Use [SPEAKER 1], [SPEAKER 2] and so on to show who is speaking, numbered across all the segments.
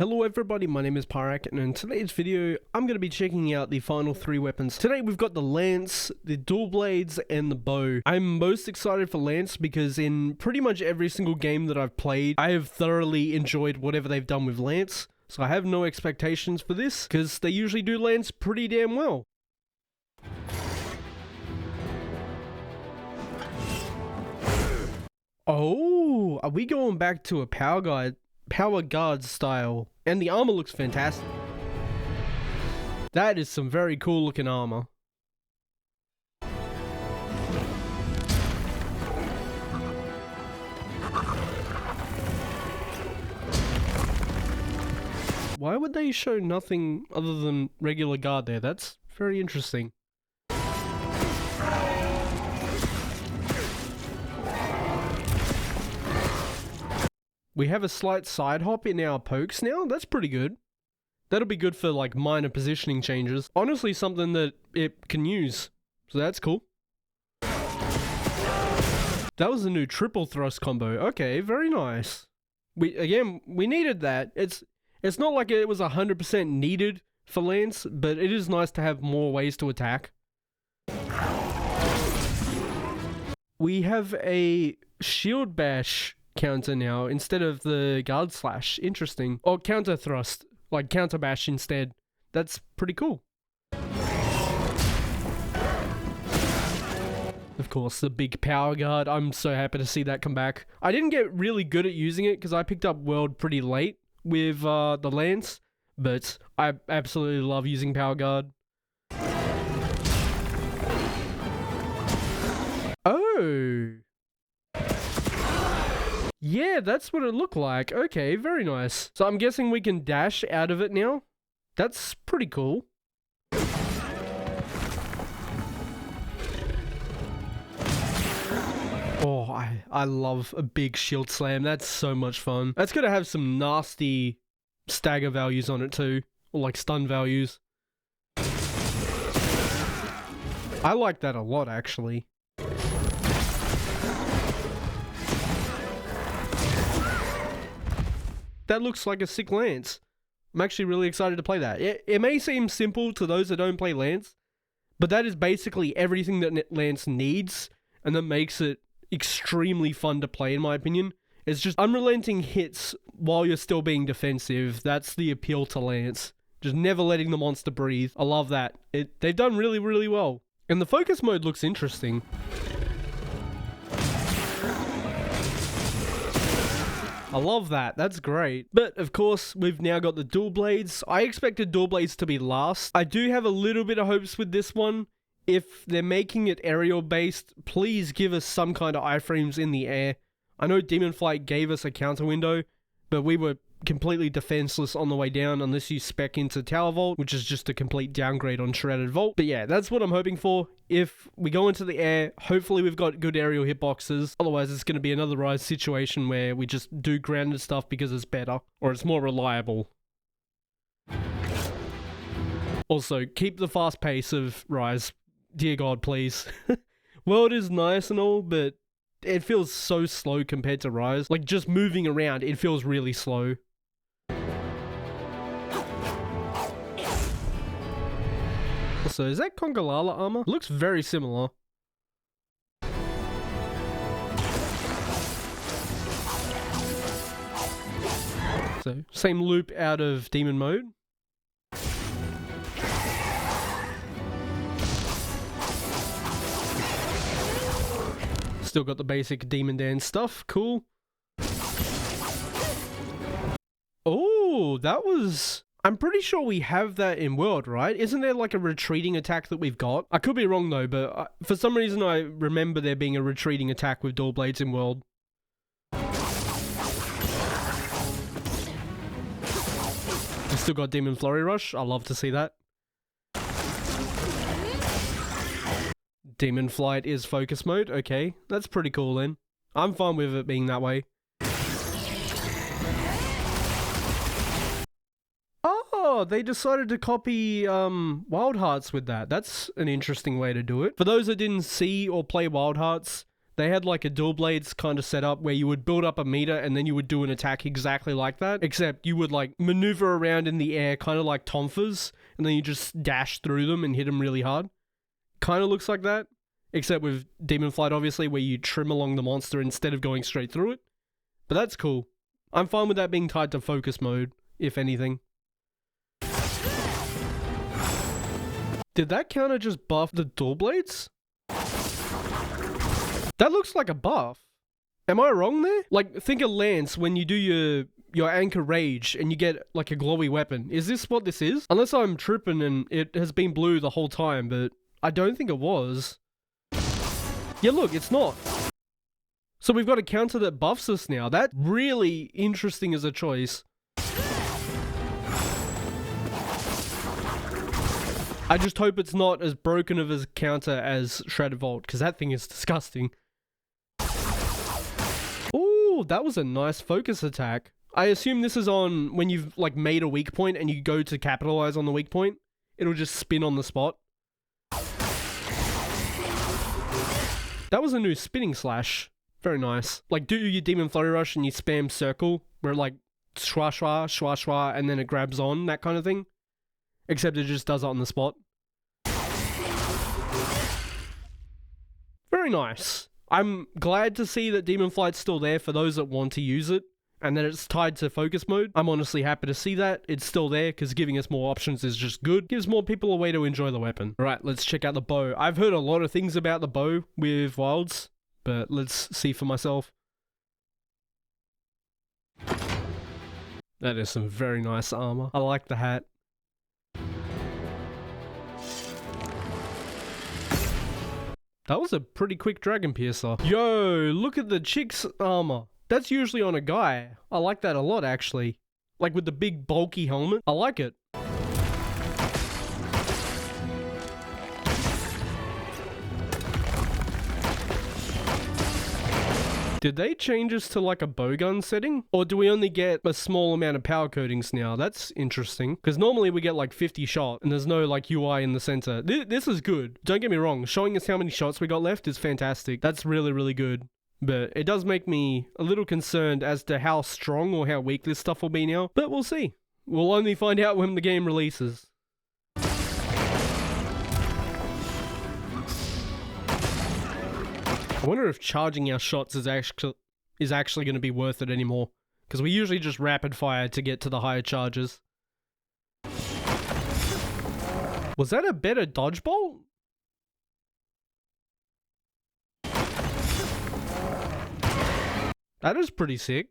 [SPEAKER 1] Hello everybody, my name is Pyrac, and in today's video, I'm going to be checking out the final 3 weapons. Today we've got the lance, the dual blades, and the bow. I'm most excited for lance because in pretty much every single game that I've played, I have thoroughly enjoyed whatever they've done with lance. So I have no expectations for this, because they usually do lance pretty damn well. Oh, are we going back to a power guard style? And the armor looks fantastic. That is some very cool looking armor. Why would they show nothing other than regular guard there? That's very interesting. We have a slight side hop in our pokes now. That's pretty good. That'll be good for like minor positioning changes. Honestly, something that it can use. So that's cool. That was a new triple thrust combo. Okay, very nice. We needed that. It's not like it was 100% needed for lance, but it is nice to have more ways to attack. We have a shield bash counter now instead of the guard slash. Interesting. Or counter thrust, like counter bash instead. That's pretty cool. Of course, the big power guard. I'm so happy to see that come back. I didn't get really good at using it because I picked up world pretty late with the lance, but I absolutely love using power guard. Oh. Yeah, that's what it looked like. Okay, very nice. So I'm guessing we can dash out of it now. That's pretty cool. Oh, I love a big shield slam. That's so much fun. That's gonna have some nasty stagger values on it too. Or like stun values. I like that a lot actually. That looks like a sick lance. I'm actually really excited to play that. It may seem simple to those that don't play lance, but that is basically everything that lance needs, and that makes it extremely fun to play in my opinion. It's just unrelenting hits while you're still being defensive. That's the appeal to lance. Just never letting the monster breathe. I love that. They've done really, really well. And the focus mode looks interesting. I love that. That's great. But of course, we've now got the dual blades. I expected dual blades to be last. I do have a little bit of hopes with this one. If they're making it aerial based, please give us some kind of iframes in the air. I know Demon Flight gave us a counter window, but we were completely defenseless on the way down unless you spec into Tower Vault, which is just a complete downgrade on Shredded Vault. But yeah, that's what I'm hoping for. If we go into the air, hopefully we've got good aerial hitboxes. Otherwise, it's going to be another Rise situation where we just do grounded stuff because it's better, or it's more reliable. Also, keep the fast pace of Rise. Dear God, please. World is nice and all, but it feels so slow compared to Rise. Like, just moving around, it feels really slow. So, is that Congalala armor? Looks very similar. So, same loop out of Demon Mode. Still got the basic Demon Dance stuff. Cool. Oh, that was... I'm pretty sure we have that in World, right? Isn't there like a retreating attack that we've got? I could be wrong though, but for some reason I remember there being a retreating attack with dual blades in World. We still got Demon Flurry Rush. I love to see that. Demon Flight is focus mode. Okay, that's pretty cool then. I'm fine with it being that way. Oh, they decided to copy Wild Hearts with that. That's an interesting way to do it. For those that didn't see or play Wild Hearts, they had like a dual blades kind of set up where you would build up a meter and then you would do an attack exactly like that, except you would like maneuver around in the air kind of like Tonfas, and then you just dash through them and hit them really hard. Kind of looks like that, except with Demon Flight obviously, where you trim along the monster instead of going straight through it. But that's cool. I'm fine with that being tied to focus mode, if anything. Did that counter just buff the dual blades? That looks like a buff. Am I wrong there? Like, think of Lance when you do your anchor rage and you get like a glowy weapon. Is this what this is? Unless I'm tripping and it has been blue the whole time, but I don't think it was. Yeah, look, it's not. So we've got a counter that buffs us now. That's really interesting as a choice. I just hope it's not as broken of a counter as Shredded Vault, because that thing is disgusting. Ooh, that was a nice focus attack. I assume this is on when you've like made a weak point and you go to capitalize on the weak point. It'll just spin on the spot. That was a new spinning slash. Very nice. Like, do your Demon Flurry Rush and you spam circle, where it like shwa shwa, shwa shwa, and then it grabs on, that kind of thing. Except it just does it on the spot. Very nice. I'm glad to see that Demon Flight's still there for those that want to use it, and that it's tied to focus mode. I'm honestly happy to see that it's still there, because giving us more options is just good. Gives more people a way to enjoy the weapon. Alright, let's check out the bow. I've heard a lot of things about the bow with Wilds, but let's see for myself. That is some very nice armor. I like the hat. That was a pretty quick Dragon Piercer. Yo, look at the chick's armor. That's usually on a guy. I like that a lot, actually. Like with the big bulky helmet. I like it. Did they change us to like a bowgun setting? Or do we only get a small amount of power coatings now? That's interesting. Because normally we get like 50 shot and there's no like UI in the center. This is good. Don't get me wrong. Showing us how many shots we got left is fantastic. That's really, really good. But it does make me a little concerned as to how strong or how weak this stuff will be now. But we'll see. We'll only find out when the game releases. I wonder if charging our shots is actually going to be worth it anymore. Because we usually just rapid fire to get to the higher charges. Was that a better dodge bolt? That is pretty sick.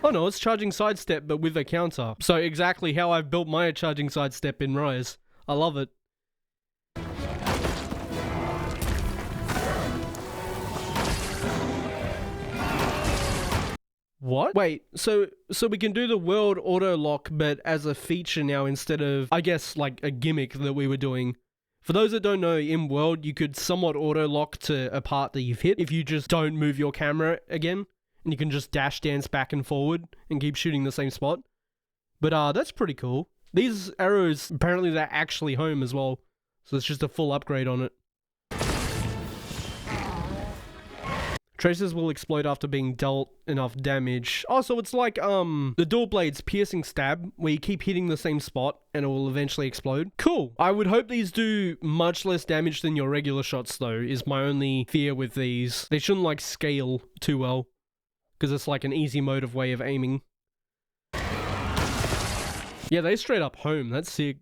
[SPEAKER 1] Oh no, it's charging sidestep but with a counter. So exactly how I've built my charging sidestep in Rise. I love it. What? Wait, so we can do the world auto lock but as a feature now instead of, I guess, like a gimmick that we were doing. For those that don't know, in world you could somewhat auto lock to a part that you've hit if you just don't move your camera again, and you can just dash dance back and forward and keep shooting the same spot. But that's pretty cool. These arrows, apparently they're actually home as well, so it's just a full upgrade on it. Traces will explode after being dealt enough damage. Oh, so it's like, the dual blade's piercing stab, where you keep hitting the same spot, and it will eventually explode. Cool. I would hope these do much less damage than your regular shots, though, is my only fear with these. They shouldn't, like, scale too well, because it's like an easy mode of way of aiming. Yeah, they straight up home. That's sick.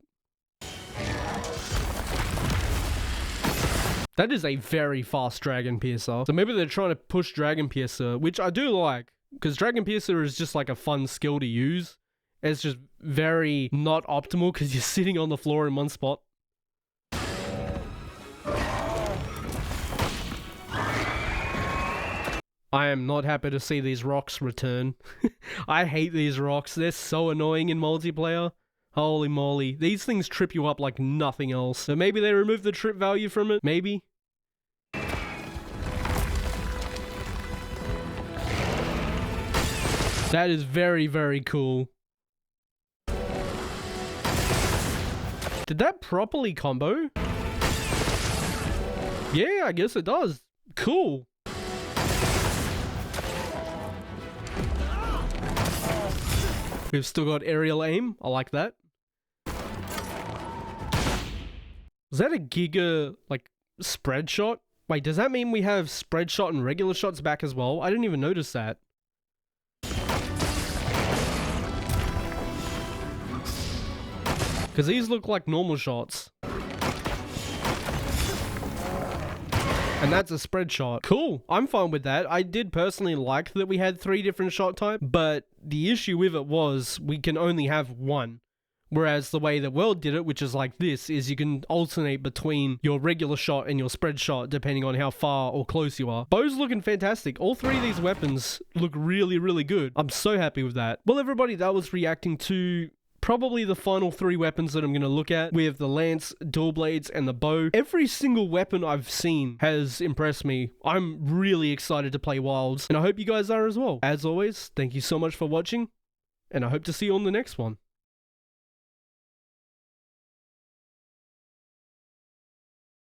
[SPEAKER 1] That is a very fast Dragon Piercer. So maybe they're trying to push Dragon Piercer, which I do like, because Dragon Piercer is just like a fun skill to use. It's just very not optimal because you're sitting on the floor in one spot. I am not happy to see these rocks return. I hate these rocks. They're so annoying in multiplayer. Holy moly. These things trip you up like nothing else. So maybe they remove the trip value from it? Maybe. That is very, very cool. Did that properly combo? Yeah, I guess it does. Cool. We've still got aerial aim. I like that. Is that a Giga, like, spread shot? Wait, does that mean we have spread shot and regular shots back as well? I didn't even notice that. Because these look like normal shots. And that's a spread shot. Cool. I'm fine with that. I did personally like that we had 3 different shot types, but the issue with it was we can only have one. Whereas the way the world did it, which is like this, is you can alternate between your regular shot and your spread shot depending on how far or close you are. Bow's looking fantastic. All 3 of these weapons look really, really good. I'm so happy with that. Well, everybody, that was reacting to probably the final 3 weapons that I'm going to look at. We have the lance, dual blades, and the bow. Every single weapon I've seen has impressed me. I'm really excited to play Wilds, and I hope you guys are as well. As always, thank you so much for watching, and I hope to see you on the next one.